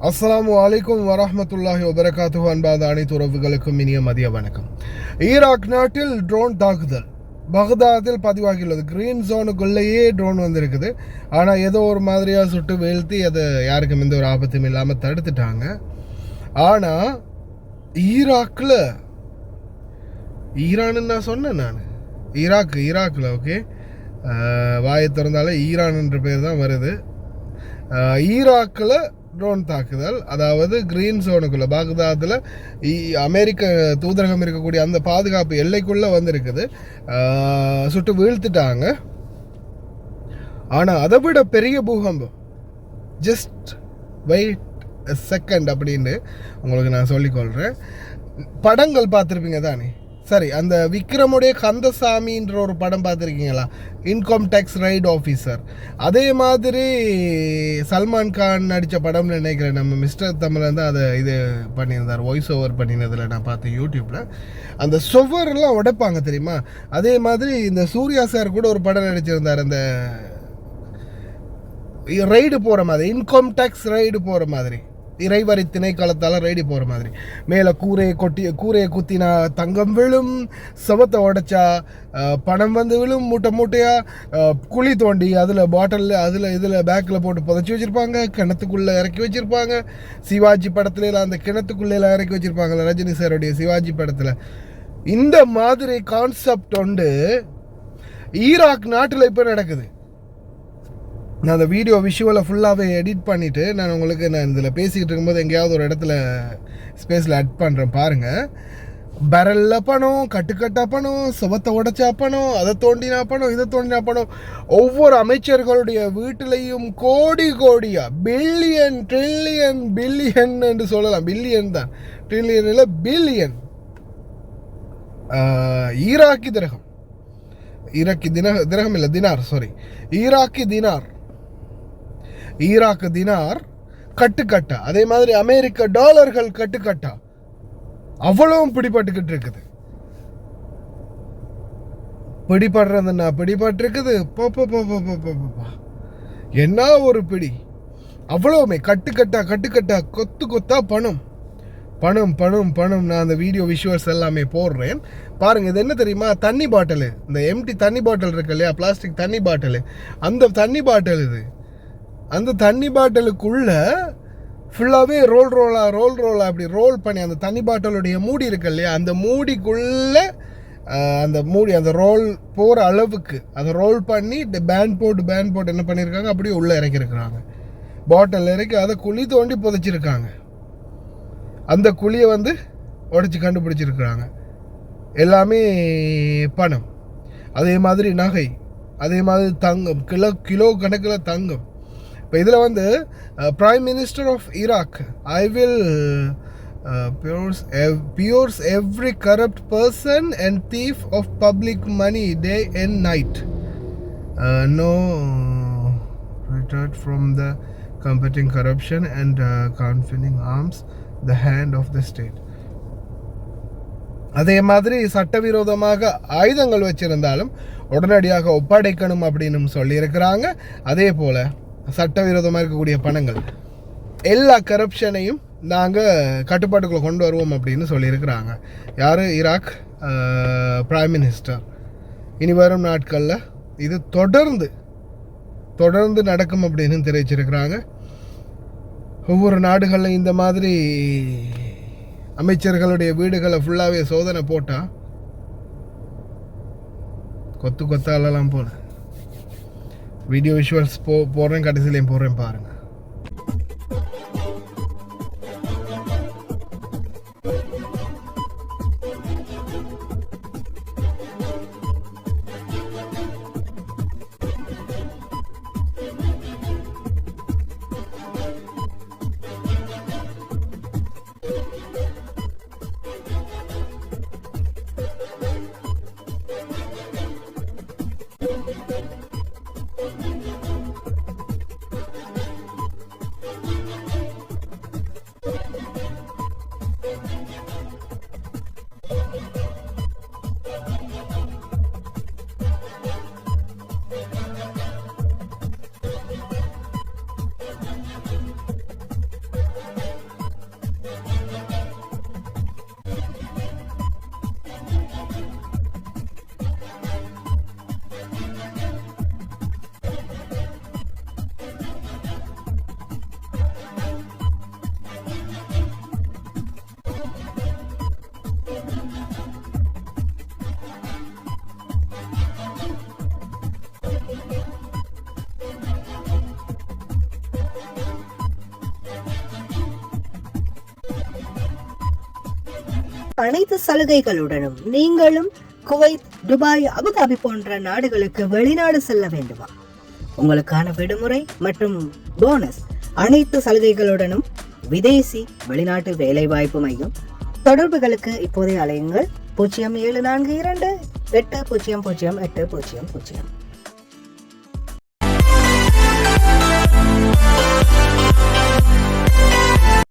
அஸ்ஸலாமு அலைக்கும் வரஹ்மத்துல்லாஹி வபரகாத்துஹு. அன்பாத அனைத்து உறவுகளுக்கும் இனிய மதிய வணக்கம். ஈராக் நாட்டில் ட்ரோன் தாக்குதல் பக்தாதில் பதிவாகியுள்ளது. கிரீன் ஜோனுக்குள்ளேயே ட்ரோன் வந்திருக்குது. ஆனால் ஏதோ ஒரு மாதிரியாக சுட்டு வீழ்த்தி அதை யாருக்கும் எந்த ஒரு ஆபத்தும் இல்லாமல் தடுத்துட்டாங்க. ஆனால் ஈராக்கில் ஈரான்னு நான் சொன்னேன். நான் ஈராக்கில் ஓகே, வாயை திறந்தாலே ஈரான் என்ற பேர் தான் வருது. ஈராக்கில் ட்ரோன் தாக்குதல், அதாவது கிரீன் ஜோனுக்குள்ளே பாக்தாதில் அமெரிக்க தூதரகம் இருக்கக்கூடிய அந்த பாதுகாப்பு எல்லைக்குள்ளே வந்திருக்குது. சுட்டு வீழ்த்திட்டாங்க. ஆனால் அதை விட பெரிய பூகம்பம், ஜஸ்ட் வெயிட் எ செகண்ட் அப்படின்னு உங்களுக்கு நான் சொல்லிக்கொள்கிறேன். படங்கள் பார்த்துருப்பீங்க தானே? சரி, அந்த விக்ரமுடைய கந்தசாமின்ற ஒரு படம் பார்த்துருக்கீங்களா? Income tax raid officer. அதே மாதிரி சல்மான் கான் நடித்த படம்னு நினைக்கிறேன். நம்ம மிஸ்டர் தமிழன் தான் அதை இது பண்ணியிருந்தார், வாய்ஸ் ஓவர் பண்ணினதில் நான் பார்த்தேன் யூடியூப்பில். அந்த சுவர்லாம் உடைப்பாங்க தெரியுமா? அதே மாதிரி இந்த சூர்யா சார் கூட ஒரு படம் நடிச்சிருந்தார், அந்த ரைடு போகிற மாதிரி, இன்கம் டேக்ஸ் ரைடு போகிற மாதிரி, இறைவரி திணைக்களத்தால் ரைடு போகிற மாதிரி. மேலே கூரையை குத்தினா தங்கம் விழும், சவத்தை உடைச்சா பணம் வந்து விழும், மூட்டை மூட்டையாக குழி தோண்டி அதில் இதில் பேக்கில் போட்டு புதைச்சி வச்சுருப்பாங்க, கிணத்துக்குள்ளே இறக்கி வச்சுருப்பாங்க. சிவாஜி படத்துல அந்த கிணத்துக்குள்ளே இறக்கி வச்சுருப்பாங்கள்ல, ரஜினி சாருடைய சிவாஜி படத்தில். இந்த மாதிரி கான்செப்ட் உண்டு ஈராக் நாட்டில் இப்போ நடக்குது. நான் அந்த வீடியோ விஷுவலை ஃபுல்லாகவே எடிட் பண்ணிவிட்டு நான் இதில் பேசிக்கிட்டு இருக்கும்போது எங்கேயாவது ஒரு இடத்துல ஸ்பேஸில் அட் பண்ணுறேன் பாருங்கள். பரலில் பணம், கட்டுக்கட்டாக பணம், சுவத்தை உடைச்சா பணம், அதை தோண்டினா பணம், இதை தோண்டினா பணம். ஒவ்வொரு அமைச்சர்களுடைய வீட்டிலையும் கோடி கோடியாக, பில்லியன் ட்ரில்லியன் பில்லியன் என்று சொல்லலாம். பில்லியன் தான், ட்ரில்லியன் இல்லை, பில்லியன். ஈராக்கி திரகம் இல்லை, தினார், சாரி, ஈராக்கு தினார் கட்டுக்கட்டா. அதே மாதிரி அமெரிக்க டாலர்கள் கட்டுக்கட்டா. அவ்வளவும் பிடிபட்டுக்கிட்டு இருக்குது. பிடிபடுறதுன்னா பிடிபட்டிருக்குது. என்ன ஒரு பிடி! அவ்வளவுமே கட்டுக்கட்டா கொத்தா பணம். நான் அந்த வீடியோ விஷுவல்ஸ் எல்லாமே போடுறேன் பாருங்க. இது என்ன தெரியுமா? தண்ணி பாட்டில், இந்த எம்டி தண்ணி பாட்டில் இருக்கு இல்லையா, பிளாஸ்டிக் தண்ணி பாட்டில், அந்த தண்ணி பாட்டில் இது. அந்த தண்ணி பாட்டிலுக்குள்ள ஃபுல்லாகவே ரோல் அப்படி ரோல் பண்ணி, அந்த தண்ணி பாட்டிலுடைய மூடி இருக்கு இல்லையா, அந்த மூடிக்குள்ளே அந்த ரோல் போகிற அளவுக்கு அதை ரோல் பண்ணி பேண்ட் போட்டு என்ன பண்ணியிருக்காங்க, அப்படியே உள்ளே இறக்கிருக்கிறாங்க. பாட்டில் இறக்கி அதை குழி தோண்டி புதைச்சிருக்காங்க. அந்த குழியை உடைச்சி கண்டுபிடிச்சிருக்கிறாங்க. எல்லாமே பணம், அதே மாதிரி நகை, அதே மாதிரி தங்கம், கிலோ கணக்கில் தங்கம். இப்போ இதில் prime minister of Iraq, I will purge every corrupt person and thief of public money day and night. No retreat from the combating corruption and confining arms the hand of the state. அதே மாதிரி சட்டவிரோதமாக ஆயுதங்கள் வச்சிருந்தாலும் உடனடியாக ஒப்படைக்கணும் அப்படின்னு சொல்லியிருக்கிறாங்க. அதே போல் சட்டவிரோதமாக இருக்கக்கூடிய பணங்கள் எல்லா கரப்ஷனையும் நாங்கள் கட்டுப்பாட்டுக்குள்ளே கொண்டு வருவோம் அப்படின்னு சொல்லியிருக்கிறாங்க. யார்? Iraq prime minister. இனி வரும் நாட்களில் இது தொடர்ந்து நடக்கும் அப்படின்னு தெரிவிச்சிருக்கிறாங்க. ஒவ்வொரு நாடுகளில் இந்த மாதிரி அமைச்சர்களுடைய வீடுகளை ஃபுல்லாகவே சோதனை போட்டால் கொத்தாலலாம் போல. வீடியோ விஷுவல்ஸ் போடுறேன், கடைசியிலையும் போடுறேன் பாருங்கள். அனைத்து சலுகைகளுடனும் நீங்களும் குவைத், துபாய், அபுதாபி போன்ற நாடுகளுக்கு வெளிநாடு செல்ல வேண்டுமா? உங்களுக்கான விடுமுறை மற்றும் போனஸ் அனைத்து சலுகைகளுடனும் விதேசி வெளிநாட்டு வேலைவாய்ப்பு மையம். தொடர்புகளுக்கு இப்போதைய அலையுங்கள் 0742 800800.